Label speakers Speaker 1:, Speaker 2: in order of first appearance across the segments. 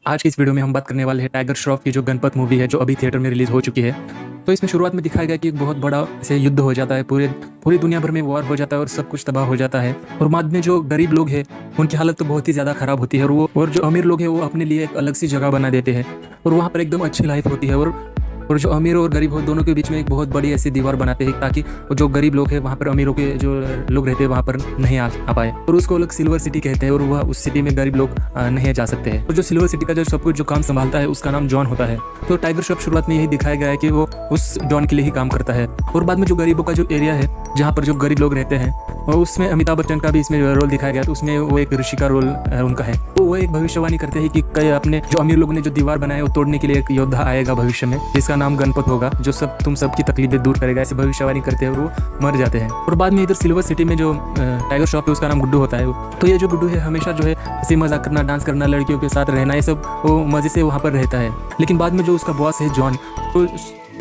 Speaker 1: आज की इस वीडियो में हम बात करने वाले हैं टाइगर श्रॉफ की जो गणपत मूवी है जो अभी थिएटर में रिलीज हो चुकी है। तो इसमें शुरुआत में दिखाया गया कि एक बहुत बड़ा ऐसे युद्ध हो जाता है, पूरी दुनिया भर में वॉर हो जाता है और सब कुछ तबाह हो जाता है। और बाद में जो गरीब लोग हैं उनकी हालत तो बहुत ही ज़्यादा खराब होती है और जो अमीर लोग हैं वो अपने लिए एक अलग सी जगह बना देते हैं और वहाँ पर एकदम अच्छी लाइफ होती है। और जो अमीर और गरीब हो दोनों के बीच में एक बहुत बड़ी ऐसी दीवार बनाते हैं ताकि जो गरीब लोग हैं वहाँ पर अमीरों के जो लोग रहते हैं वहाँ पर नहीं आ पाए। और उसको लोग सिल्वर सिटी कहते हैं और वह उस सिटी में गरीब लोग नहीं जा सकते हैं। और जो सिल्वर सिटी का जो सब कुछ जो काम संभालता है उसका नाम जॉन होता है। तो टाइगर श्रॉफ शुरुआत में यही दिखाया गया है कि वो उस जॉन के लिए ही काम करता है। और बाद में जो गरीबों का जो एरिया है जहाँ पर जो गरीब लोग रहते हैं और उसमें अमिताभ बच्चन का भी इसमें रोल दिखाया गया। तो उसमें वो एक ऋषि का रोल उनका है। तो वो एक भविष्यवाणी करते हैं कि कई अपने जो अमीर लोगों ने जो दीवार बनाया वो तोड़ने के लिए एक योद्धा आएगा भविष्य में जिसका नाम गणपत होगा जो तुम सबकी तकलीफें दूर करेगा, ऐसी भविष्यवाणी करते हैं और वो मर जाते हैं। और बाद में इधर सिल्वर सिटी में जो टाइगर श्रॉफ है उसका नाम गुड्डू होता है। तो ये जो गुड्डू है हमेशा जो है ऐसे मजाक करना, डांस करना, लड़कियों के साथ रहना, ये सब वो मजे से वहाँ पर रहता है। लेकिन बाद में जो उसका बॉस है जॉन, तो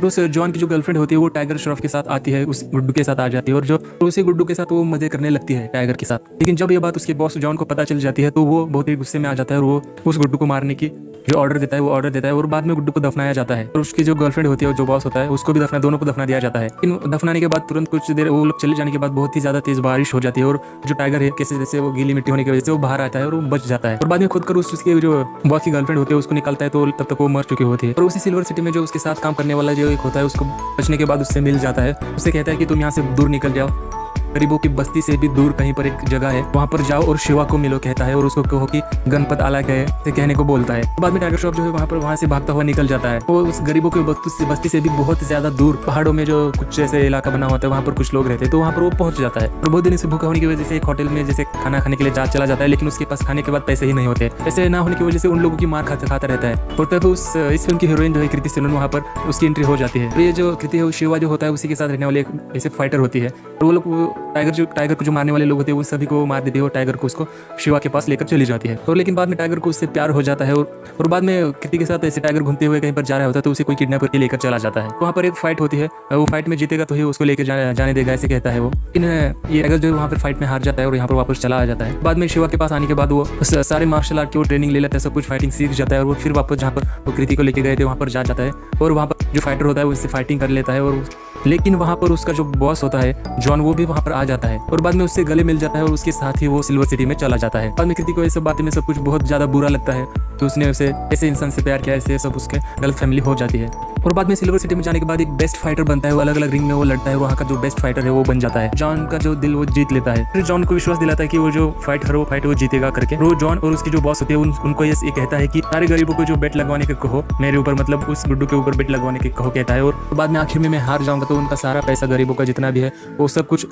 Speaker 1: उस जॉन की जो गर्लफ्रेंड होती है वो टाइगर श्रॉफ के साथ आती है, उस गुड्डू के साथ आ जाती है और जो उसी गुड्डू के साथ वो मजे करने लगती है टाइगर के साथ। लेकिन जब ये बात उसके बॉस जॉन को पता चल जाती है तो वो बहुत ही गुस्से में आ जाता है और वो उस गुड्डू को मारने की जो ऑर्डर देता है वो ऑर्डर देता है और बाद में गुड्डू को दफनाया जाता है। और उसकी जो गर्लफ्रेंड होती है जो बॉस होता है उसको भी दोनों को दफना दिया जाता है। लेकिन दफनाने के बाद तुरंत कुछ देर वो लोग चले जाने के बाद बहुत ही ज्यादा तेज बारिश हो जाती है और जो टाइगर है कैसे जैसे वो गीली मिट्टी होने की वजह से वो बाहर आता है और वो बच जाता है। और बाद में खुद कर उसके जो बॉस की गर्लफ्रेंड होती है उसको निकालता है तो तब तक वो मर चुकी होती है। और उसी सिल्वर सिटी में जो उसके साथ काम करने वाला जो एक होता है उसको बचने के बाद उससे मिल जाता है। उससे कहता है कि तुम यहाँ से दूर निकल जाओ, गरीबों की बस्ती से भी दूर कहीं पर एक जगह है वहाँ पर जाओ और शिवा को मिलो कहता है और उसको कहो कि गणपत आला गए से कहने को बोलता है। बाद में टाइगर श्रॉफ जो है वहाँ से भागता हुआ निकल जाता है। वो उस गरीबों की बस्ती से भी बहुत ज्यादा दूर पहाड़ों में जो कुछ ऐसे इलाका बना होता है वहाँ पर कुछ लोग रहते हैं तो वहाँ पर वो पहुंच जाता है। और बहुत दिन से भूखा होने की वजह से एक होटल में जैसे खाना खाने के लिए चला जाता है लेकिन उसके पास खाने के बाद पैसे ही नहीं होते। पैसे ना होने की वजह से उन लोगों की मार खाता रहता है। और तब इस फिल्म की हीरोइन जो है कृति सेनन वहाँ पर उसकी एंट्री हो जाती है। तो ये जो कृति है शिवा जो होता है उसी के साथ रहने वाले एक ऐसे फाइटर होती है और वो लोग टाइगर को जो मारने वाले लोग होते हैं उन सभी को मार देती है और टाइगर को उसको शिवा के पास लेकर चली जाती है। और लेकिन बाद में टाइगर को उससे प्यार हो जाता है और बाद में कृति के साथ ऐसे टाइगर घूमते हुए कहीं पर जा रहा होता है तो उसे कोई किडनैप करके लेकर चला जाता है। वहाँ पर एक फाइट होती है, वो फाइट में जीतेगा तो ही उसको लेकर जाने देगा ऐसे कहता है वो। लेकिन ये टाइगर जो वहाँ पर फाइट में हार जाता है और यहाँ पर वापस चला आ जाता है। बाद में शिवा के पास आने के बाद वो सारे मार्शल आर्ट की वो ट्रेनिंग ले लेता है, सब कुछ फाइटिंग सीख जाता है और वो फिर वापस जहाँ पर वो कृति को लेके गए थे वहाँ पर जा जाता है और वहाँ पर जो फाइटर होता है उससे फाइटिंग कर लेता है। और लेकिन वहाँ पर उसका जो बॉस होता है जॉन वो भी वहाँ पर आ जाता है और बाद में उससे गले मिल जाता है और उसके साथ ही वो सिल्वर सिटी में चला जाता है। बाद में कृति को ये सब बातें में सब कुछ बहुत ज्यादा बुरा लगता है तो उसने उसे ऐसे इंसान से प्यार किया, ऐसे सब उसके गलत फैमिली हो जाती है। और बाद में सिल्वर सिटी में जाने के बाद एक बेस्ट फाइटर बनता है, वो अलग अलग रिंग में वो लड़ता है, वहाँ का जो बेस्ट फाइटर है वो बन जाता है। जॉन का जो दिल वो जीत लेता है, फिर जॉन को विश्वास दिलाता है कि वो जो फाइट वो जीतेगा करके। वो जॉन और उसकी जो बॉस होती है उनको ये कहता है कि सारे गरीबों को जो बेट लगवाने के कहो मेरे ऊपर, मतलब उस गुड्डू के ऊपर बेट लगवाने के कहो कहता है। और बाद में आखिर में मैं हार जाऊंगा तो उनका सारा पैसा गरीबों का जितना भी है वो सब कुछ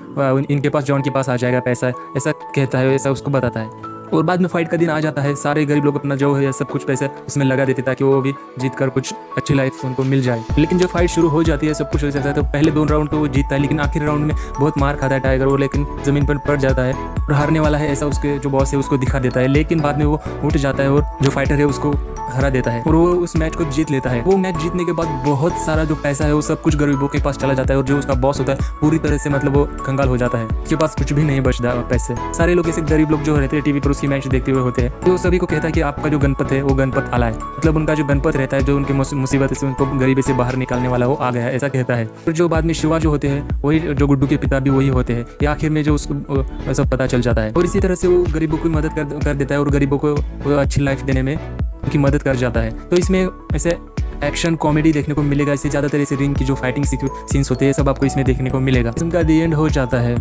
Speaker 1: इनके पास जॉन के पास आ जाएगा पैसा, ऐसा कहता है, ऐसा उसको बताता है। और बाद में फाइट का दिन आ जाता है, सारे गरीब लोग अपना जो है सब कुछ पैसे उसमें लगा देते ताकि वो भी जीत कर कुछ अच्छी लाइफ उनको मिल जाए। लेकिन जब फाइट शुरू हो जाती है सब कुछ हो जाता है तो पहले 2 राउंड तो वो जीतता है लेकिन आखिरी राउंड में बहुत मार खाता है टाइगर वो, लेकिन जमीन पर पड़ जाता है और हारने वाला है ऐसा उसके जो बॉस है उसको दिखा देता है। लेकिन बाद में वो उठ जाता है और जो फाइटर है उसको हरा देता है और वो उस मैच को जीत लेता है। वो मैच जीतने के बाद बहुत सारा जो पैसा है वो सब कुछ गरीबों के पास चला जाता है और जो उसका बॉस होता है पूरी तरह से मतलब वो कंगाल हो जाता है, उसके पास कुछ भी नहीं बचता पैसे। सारे लोग ऐसे गरीब लोग जो रहते हैं टीवी पर उसकी मैच देखते हुए होते हैं तो सभी को कहता है कि आपका जो गणपत है वो गणपत आला है, मतलब उनका जो गणपत रहता है जो उनके मुसीबत से उनको गरीबी से बाहर निकालने वाला वो आ गया है ऐसा कहता है। और जो बाद में शिवा जो होते हैं वही जो गुड्डू के पिता भी वही होते हैं, ये आखिर में जो उसको सब पता चल जाता है। और इसी तरह से वो गरीबों की मदद कर देता है और गरीबों को अच्छी लाइफ देने में उनकी मदद कर जाता है। तो इसमें ऐसे एक्शन कॉमेडी देखने को मिलेगा, इससे ज़्यादातर ऐसे रिंग की जो फाइटिंग सीन्स होते हैं सब आपको इसमें देखने को मिलेगा। इसका दी एंड हो जाता है।